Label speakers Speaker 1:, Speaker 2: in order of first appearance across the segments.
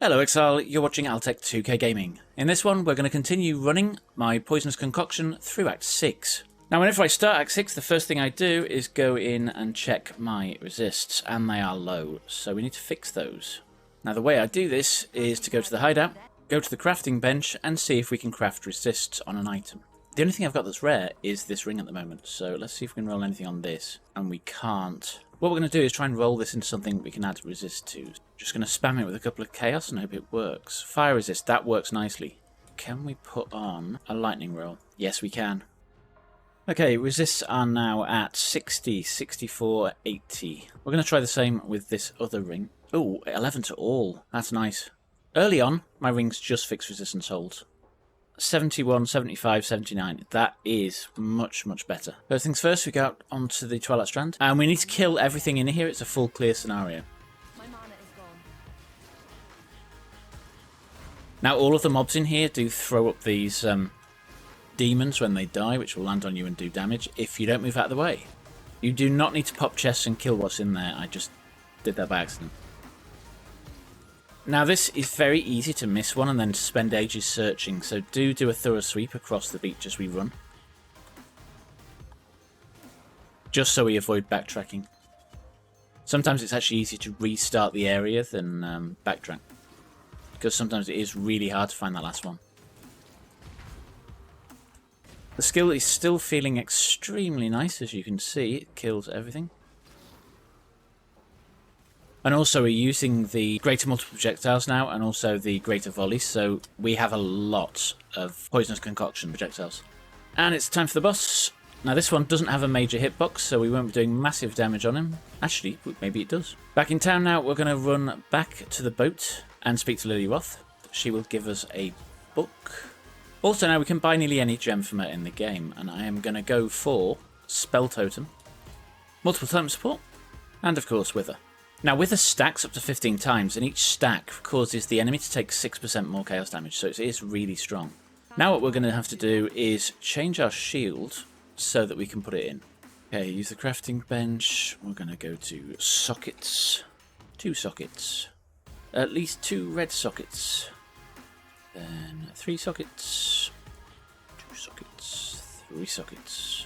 Speaker 1: Hello Exile, you're watching Altek2k Gaming. In this one, we're going to continue running my Poisonous Concoction through Act 6. Now, whenever I start Act 6, the first thing I do is go in and check my resists, and they are low, so we need to fix those. Now, the way I do this is to go to the hideout, go to the crafting bench, and see if we can craft resists on an item. The only thing I've got that's rare is this ring at the moment, so let's see if we can roll anything on this, and we can't. What we're going to do is try and roll this into something we can add resist to. Just going to spam it with a couple of chaos and hope it works. Fire resist, that works nicely. Can we put on a lightning roll? Yes, we can. Okay, resists are now at 60, 64, 80. We're going to try the same with this other ring. Oh, 11 to all. That's nice. Early on, my rings just fix resistance holds. 71, 75, 79. That is much, much better. First things first, we go out onto the Twilight Strand. And we need to kill everything in here. It's a full clear scenario. Now, all of the mobs in here do throw up these demons when they die, which will land on you and do damage if you don't move out of the way. You do not need to pop chests and kill what's in there. I just did that by accident. Now, this is very easy to miss one and then spend ages searching, so do a thorough sweep across the beach as we run. Just so we avoid backtracking. Sometimes it's actually easier to restart the area than backtrack, because sometimes it is really hard to find that last one. The skill is still feeling extremely nice, as you can see. It kills everything. And also we're using the greater multiple projectiles now, and also the greater volley, so we have a lot of Poisonous Concoction projectiles. And it's time for the boss. Now this one doesn't have a major hitbox, so we won't be doing massive damage on him. Actually, maybe it does. Back in town now, we're going to run back to the boat and speak to Lily Roth. She will give us a book. Also now we can buy nearly any gem from her in the game, and I am going to go for Spell Totem, multiple totem support, and of course Wither. Now, Wither stacks up to 15 times, and each stack causes the enemy to take 6% more chaos damage, so it is really strong. Now what we're going to have to do is change our shield so that we can put it in. Okay, use the crafting bench. We're going to go to sockets. 2 sockets. At least 2 red sockets. Then 3 sockets. 2 sockets. 3 sockets.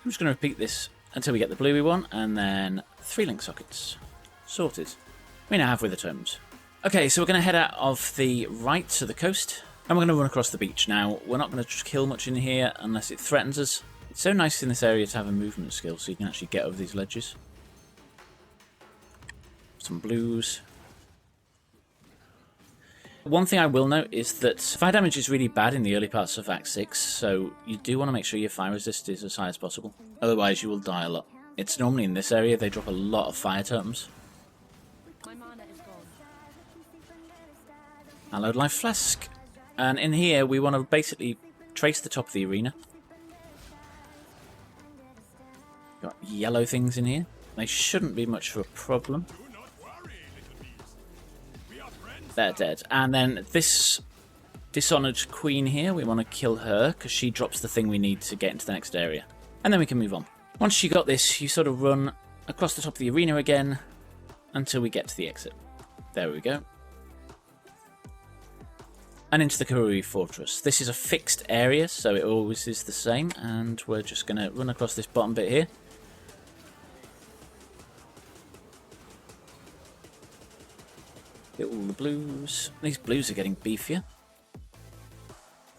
Speaker 1: I'm just going to repeat this until we get the blue we want, and then 3 link sockets. Sorted. We now have Wither totems. Okay, so we're going to head out of the right to the coast, and we're going to run across the beach. Now, we're not going to kill much in here unless it threatens us. It's so nice in this area to have a movement skill, so you can actually get over these ledges. Some blues. One thing I will note is that fire damage is really bad in the early parts of Act 6, so you do want to make sure your fire resist is as high as possible. Otherwise you will die a lot. It's normally in this area they drop a lot of fire totems. Hallowed Life Flask. And in here we want to basically trace the top of the arena. Got yellow things in here. They shouldn't be much of a problem. They're dead. And then this Dishonored Queen here, we want to kill her because she drops the thing we need to get into the next area. And then we can move on. Once you got this, you sort of run across the top of the arena again until we get to the exit. There we go. And into the Karui Fortress. This is a fixed area, so it always is the same. And we're just going to run across this bottom bit here. Get all the blues. These blues are getting beefier.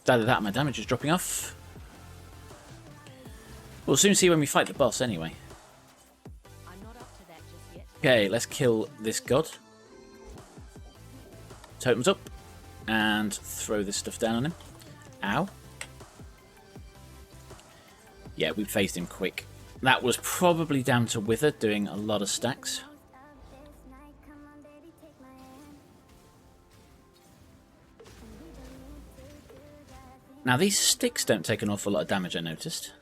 Speaker 1: It's either that or my damage is dropping off. We'll soon see when we fight the boss anyway. Okay, let's kill this god. Totems up. And throw this stuff down on him. Ow. Yeah, we phased him quick. That was probably down to Wither doing a lot of stacks. Now, these sticks don't take an awful lot of damage, I noticed.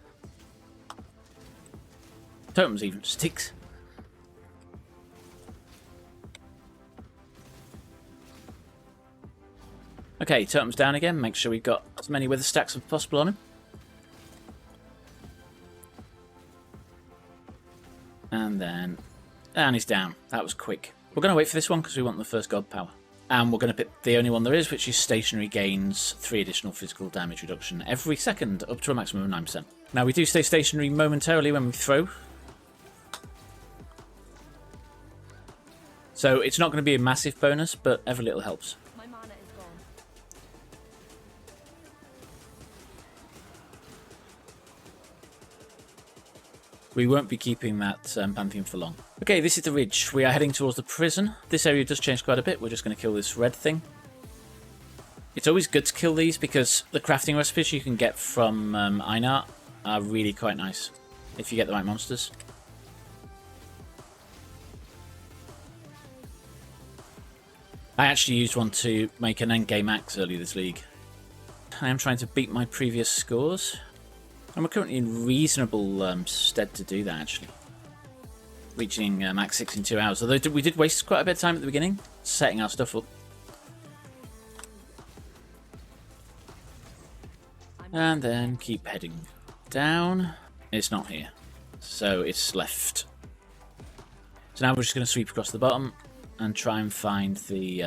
Speaker 1: Totems even. Sticks. Okay, totems down again. Make sure we've got as many Wither stacks as possible on him. And then... and he's down. That was quick. We're going to wait for this one because we want the first god power. And we're going to pick the only one there is, which is stationary gains 3 additional physical damage reduction every second, up to a maximum of 9%. Now we do stay stationary momentarily when we throw. So it's not going to be a massive bonus, but every little helps.
Speaker 2: My mana is gone.
Speaker 1: We won't be keeping that Pantheon for long. Okay, this is the ridge. We are heading towards the prison. This area does change quite a bit. We're just going to kill this red thing. It's always good to kill these because the crafting recipes you can get from Einar are really quite nice if you get the right monsters. I actually used one to make an endgame axe earlier this league. I am trying to beat my previous scores. And we're currently in reasonable stead to do that, actually. Reaching max 6 in 2 hours. Although we did waste quite a bit of time at the beginning, setting our stuff up. And then keep heading down. It's not here. So it's left. So now we're just going to sweep across the bottom and try and find the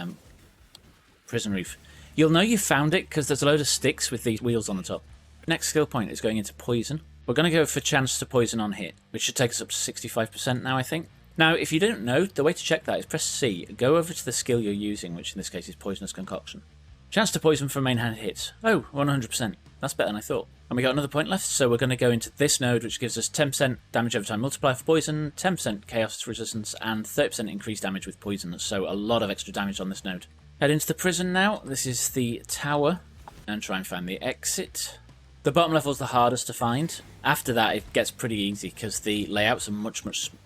Speaker 1: prison roof. You'll know you found it because there's a load of sticks with these wheels on the top. Next skill point is going into poison. We're going to go for chance to poison on hit, which should take us up to 65% now, I think. Now, if you don't know, the way to check that is press C, go over to the skill you're using, which in this case is Poisonous Concoction. Chance to poison for main hand hits. Oh, 100%. That's better than I thought. And we got another point left, so we're going to go into this node, which gives us 10% damage over time multiplier for poison, 10% chaos resistance, and 30% increased damage with poison. So a lot of extra damage on this node. Head into the prison now. This is the tower, and try and find the exit. The bottom level is the hardest to find. After that, it gets pretty easy because the layouts are much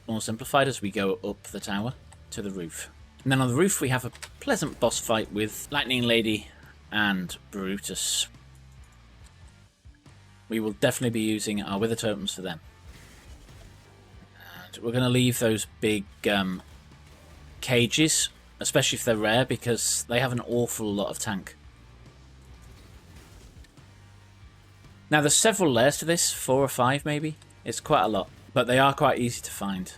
Speaker 1: more simplified as we go up the tower to the roof. And then on the roof, we have a pleasant boss fight with Lightning Lady and Brutus. We will definitely be using our Wither Totems for them. And we're going to leave those big cages, especially if they're rare, because they have an awful lot of tank. Now there's several layers to this, 4 or 5 maybe. It's quite a lot, but they are quite easy to find.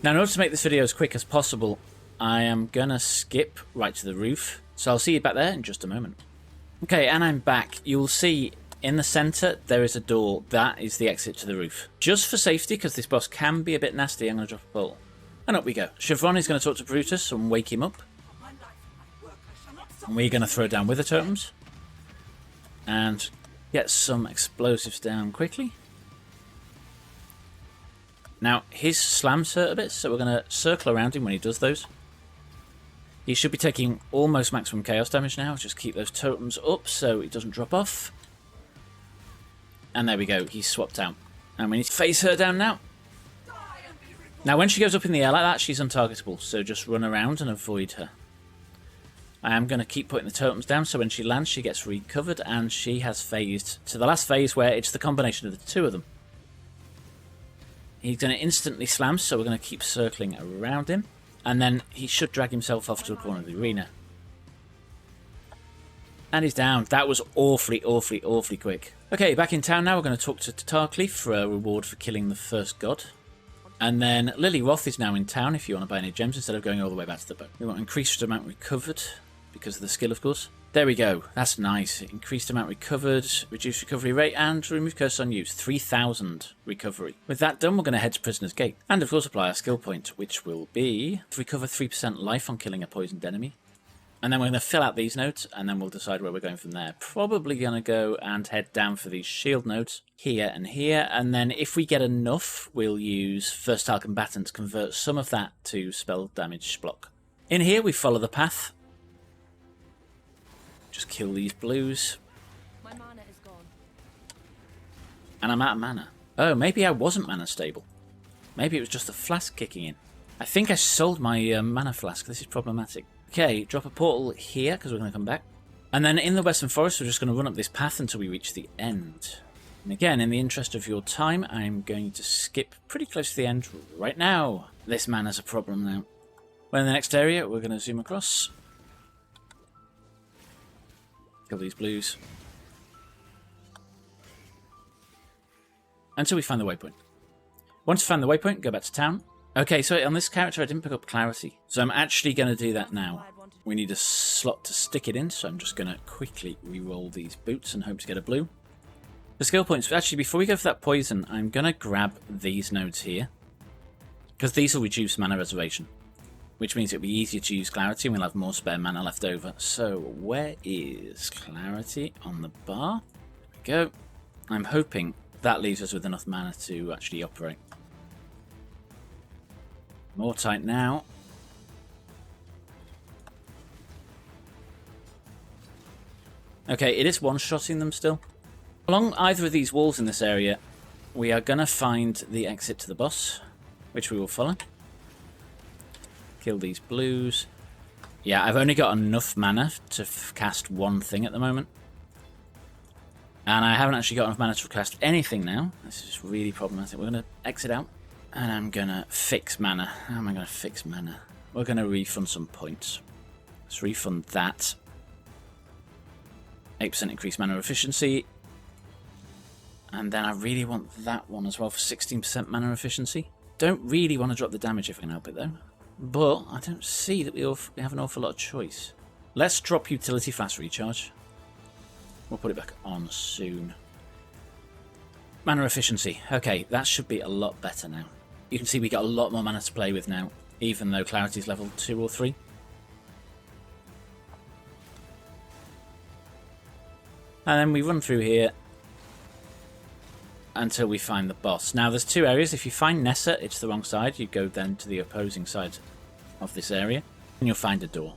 Speaker 1: Now in order to make this video as quick as possible, I am going to skip right to the roof. So I'll see you back there in just a moment. Okay, and I'm back. You'll see in the centre there is a door. That is the exit to the roof. Just for safety, because this boss can be a bit nasty, I'm going to drop a ball. And up we go. Chevron is going to talk to Brutus and wake him up. And we're going to throw down Wither Totems. And get some explosives down quickly. Now, his slams hurt a bit, so we're going to circle around him when he does those. He should be taking almost maximum chaos damage now. Just keep those totems up so it doesn't drop off. And there we go. He's swapped out. And we need to face her down now. Now, when she goes up in the air like that, she's untargetable, so just run around and avoid her. I am going to keep putting the totems down, so when she lands, she gets recovered, and she has phased to the last phase where it's the combination of the two of them. He's going to instantly slam, so we're going to keep circling around him, and then he should drag himself off to the corner of the arena. And he's down. That was awfully quick. Okay, back in town now. We're going to talk to Tarkleaf for a reward for killing the first god. And then Lily Roth is now in town if you want to buy any gems instead of going all the way back to the boat. We want increased amount recovered because of the skill, of course. There we go. That's nice. Increased amount recovered, reduced recovery rate, and remove curse on use. 3,000 recovery. With that done, we're going to head to Prisoner's Gate. And of course apply our skill point, which will be to recover 3% life on killing a poisoned enemy. And then we're going to fill out these nodes, and then we'll decide where we're going from there. Probably going to go and head down for these shield nodes, here and here. And then if we get enough, we'll use Versatile Combatant to convert some of that to spell damage block. In here, we follow the path. Just kill these blues.
Speaker 2: My mana is gone.
Speaker 1: And I'm out of mana. Oh, maybe I wasn't mana stable. Maybe it was just the flask kicking in. I think I sold my mana flask. This is problematic. Okay, drop a portal here, because we're going to come back. And then in the Western Forest, we're just going to run up this path until we reach the end. And again, in the interest of your time, I'm going to skip pretty close to the end right now. This man has a problem now. Well, in the next area, we're going to zoom across. Kill these blues. until we find the waypoint. Once we find the waypoint, go back to town. Okay, so on this character I didn't pick up clarity, so I'm actually going to do that now. We need a slot to stick it in, so I'm just going to quickly re-roll these boots and hope to get a blue. The skill points, actually before we go for that poison, I'm going to grab these nodes here, because these will reduce mana reservation, which means it'll be easier to use clarity and we'll have more spare mana left over. So where is clarity on the bar? There we go. I'm hoping that leaves us with enough mana to actually operate. More tight now. Okay, it is one-shotting them still. Along either of these walls in this area, we are going to find the exit to the boss, which we will follow. Kill these blues. Yeah, I've only got enough mana to cast one thing at the moment. And I haven't actually got enough mana to cast anything now. This is really problematic. We're going to exit out. And I'm going to fix mana. How am I going to fix mana? We're going to refund some points. Let's refund that. 8% increased mana efficiency. And then I really want that one as well for 16% mana efficiency. Don't really want to drop the damage if I can help it though. But I don't see that we have an awful lot of choice. Let's drop utility fast recharge. We'll put it back on soon. Mana efficiency. Okay, that should be a lot better now. You can see we got a lot more mana to play with now, even though clarity's level 2 or 3. And then we run through here until we find the boss. Now there's two areas. If you find Nessa, it's the wrong side. You go then to the opposing side of this area and you'll find a door.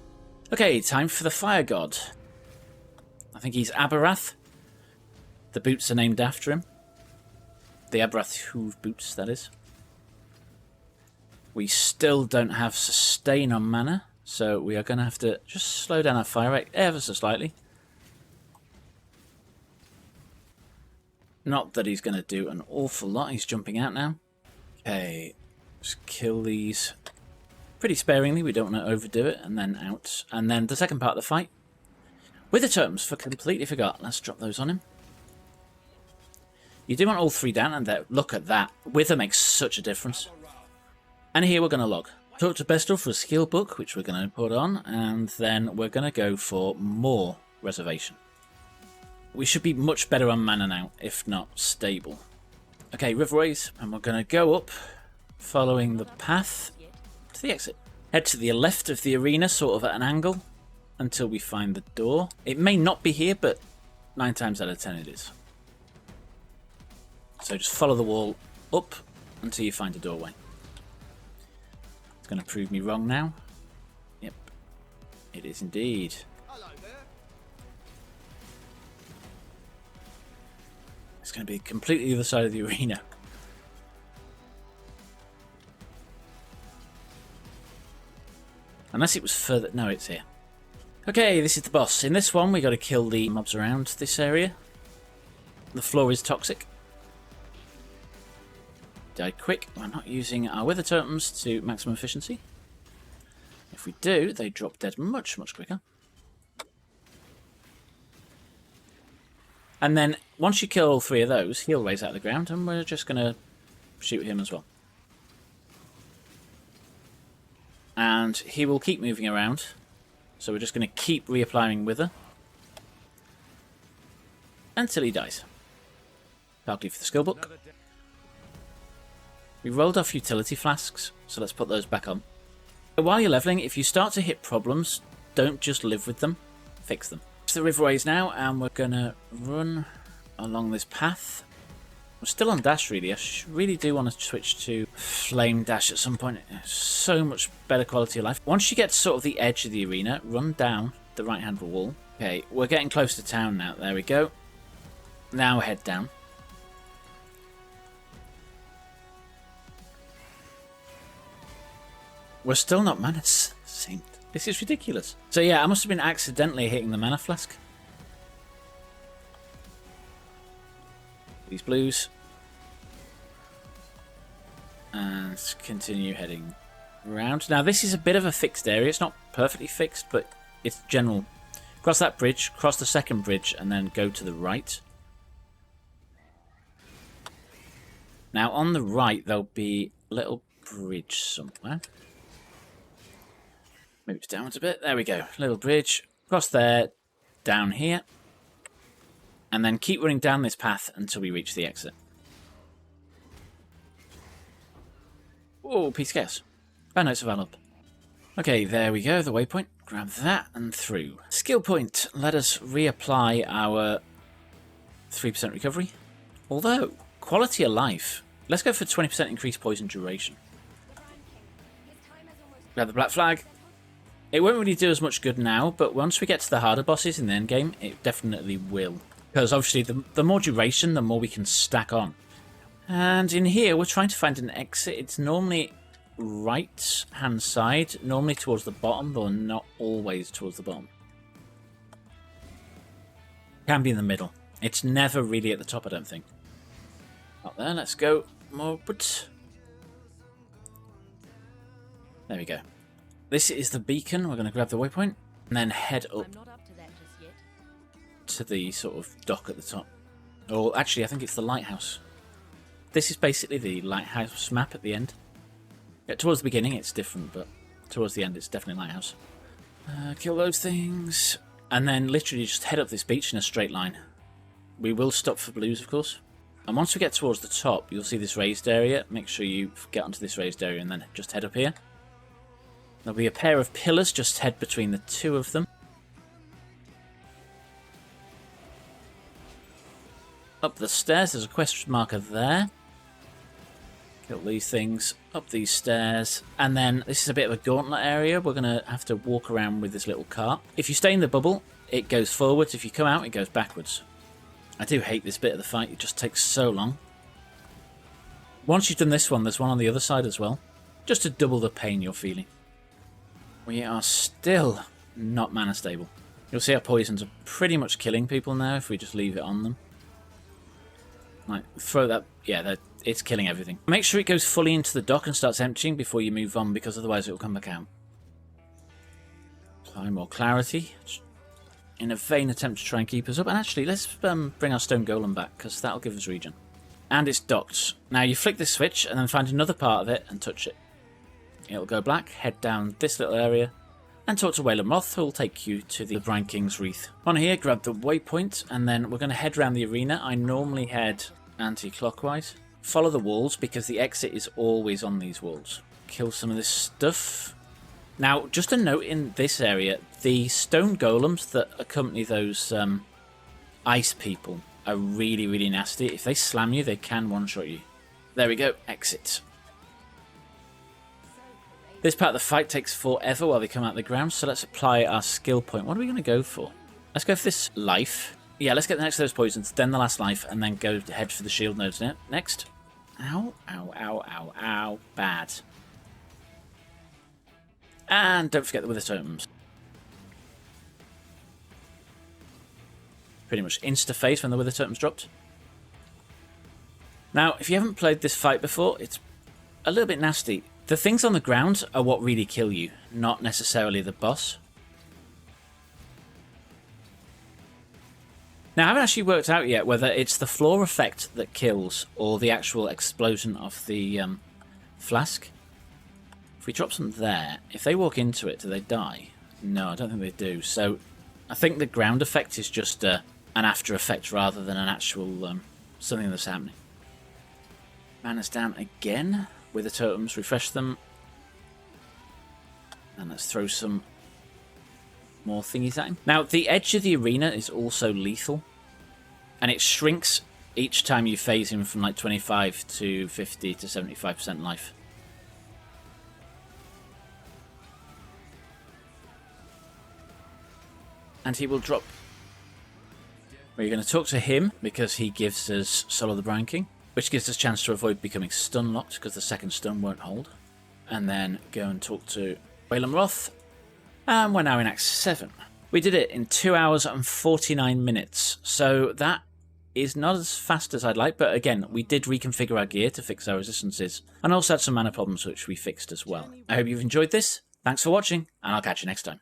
Speaker 1: Okay, time for the fire god. I think he's Abarath. The boots are named after him. The Abarath Hoof boots, that is. We still don't have sustain on mana, so we are going to have to just slow down our fire rate ever so slightly. Not that he's going to do an awful lot. He's jumping out now. Okay, just kill these pretty sparingly. We don't want to overdo it. And then out. And then the second part of the fight. With the totems, for completely forgot. Let's drop those on him. You do want all three down, and there. Look at that. Wither makes such a difference. And here we're going to log. Talk to Bestel for a skill book, which we're going to put on. And then we're going to go for more reservation. We should be much better on mana now, if not stable. Okay, riverways, and we're going to go up, following the path to the exit. Head to the left of the arena, sort of at an angle, until we find the door. It may not be here, but 9 times out of 10 it is. So just follow the wall up until you find a doorway. It's going to prove me wrong now. Yep, it is indeed. It's going to be completely the other side of the arena. Unless it was further... No, it's here. Okay, this is the boss. In this one, we got to kill the mobs around this area. The floor is toxic. Die quick. We're not using our wither totems to maximum efficiency. If we do, they drop dead much, much quicker. And then, once you kill all 3 of those, he'll raise out of the ground, and we're just going to shoot him as well. And he will keep moving around, so we're just going to keep reapplying Wither until he dies. That'll do for the skill book. We rolled off utility flasks, so let's put those back on. While you're leveling, if you start to hit problems, don't just live with them, fix them. The riverways now, and we're gonna run along this path. We're still on dash really. I really do want to switch to flame dash at some point. It's so much better quality of life. Once you get to sort of the edge of the arena, run down the right hand wall. Okay, we're getting close to town now. There we go. Now head down. We're still not mana synced. This is ridiculous. So yeah, I must have been accidentally hitting the mana flask. These blues. And continue heading around. Now this is a bit of a fixed area. It's not perfectly fixed, but it's general. Cross that bridge, cross the second bridge, and then go to the right. Now on the right there'll be a little bridge somewhere. Move it downwards a bit. There we go. Little bridge. Across there, down here. And then keep running down this path until we reach the exit. Oh, piece of chaos. Oh no, it's a valve up. Okay, there we go, the waypoint. Grab that and through. Skill point. Let us reapply our 3% recovery. Although, quality of life. Let's go for 20% increased poison duration. Grab the black flag. It won't really do as much good now, but once we get to the harder bosses in the end game, it definitely will. Because obviously, the more duration, the more we can stack on. And in here, we're trying to find an exit. It's normally right hand side, normally towards the bottom, though not always towards the bottom. Can be in the middle. It's never really at the top, I don't think. Up there, let's go more upwards. There we go. This is the beacon. We're going to grab the waypoint and then head up,
Speaker 2: I'm not up to that just yet.
Speaker 1: to the sort of dock at the top. Or actually, I think it's the lighthouse. This is basically the lighthouse map at the end. Yeah, towards the beginning it's different, but towards the end it's definitely lighthouse. Kill those things. And then literally just head up this beach in a straight line. We will stop for blues, of course. And once we get towards the top, you'll see this raised area. Make sure you get onto this raised area and then just head up here. There'll be a pair of pillars, just head between the two of them. Up the stairs, there's a question marker there. Kill these things, up these stairs, and then this is a bit of a gauntlet area. We're going to have to walk around with this little cart. If you stay in the bubble, it goes forwards. If you come out, it goes backwards. I do hate this bit of the fight. It just takes so long. Once you've done this one, there's one on the other side as well. Just to double the pain you're feeling. We are still not mana stable. You'll see our poisons are pretty much killing people now if we just leave it on them. Like, throw that... Yeah, it's killing everything. Make sure it goes fully into the dock and starts emptying before you move on, because otherwise it will come back out. Apply more clarity. In a vain attempt to try and keep us up. And actually, let's bring our stone golem back, because that'll give us regen. And it's docked. Now you flick this switch and then find another part of it and touch it. It'll go black, head down this little area, and talk to Wayland Moth, who will take you to the Brine King's Wreath. On here, grab the waypoint, and then we're going to head around the arena. I normally head anti-clockwise. Follow the walls, because the exit is always on these walls. Kill some of this stuff. Now, just a note in this area, the stone golems that accompany those ice people are really, really nasty. If they slam you, they can one-shot you. There we go, exit. This part of the fight takes forever while they come out of the ground, so let's apply our skill point. What are we going to go for? Let's go for this life. Yeah, let's get the next of those poisons, then the last life, and then go head for the shield nodes next. Ow, ow, ow, ow, ow. Bad. And don't forget the wither totems. Pretty much insta-face when the wither totems dropped. Now, if you haven't played this fight before, it's a little bit nasty. The things on the ground are what really kill you, not necessarily the boss. Now, I haven't actually worked out yet whether it's the floor effect that kills or the actual explosion of the flask. If we drop some there, if they walk into it, do they die? No, I don't think they do. So I think the ground effect is just an after effect rather than an actual something that's happening. Mana's down again. With the totems, refresh them. And let's throw some more thingies at him. Now, the edge of the arena is also lethal. And it shrinks each time you phase him from like 25 to 50 to 75% life. And he will drop. We're going to talk to him because he gives us Soul of the Brine King, which gives us a chance to avoid becoming stun locked because the second stun won't hold. And then go and talk to Wayland Moth. And we're now in Act 7. We did it in 2 hours and 49 minutes. So that is not as fast as I'd like. But again, we did reconfigure our gear to fix our resistances. And also had some mana problems which we fixed as well. I hope you've enjoyed this. Thanks for watching. And I'll catch you next time.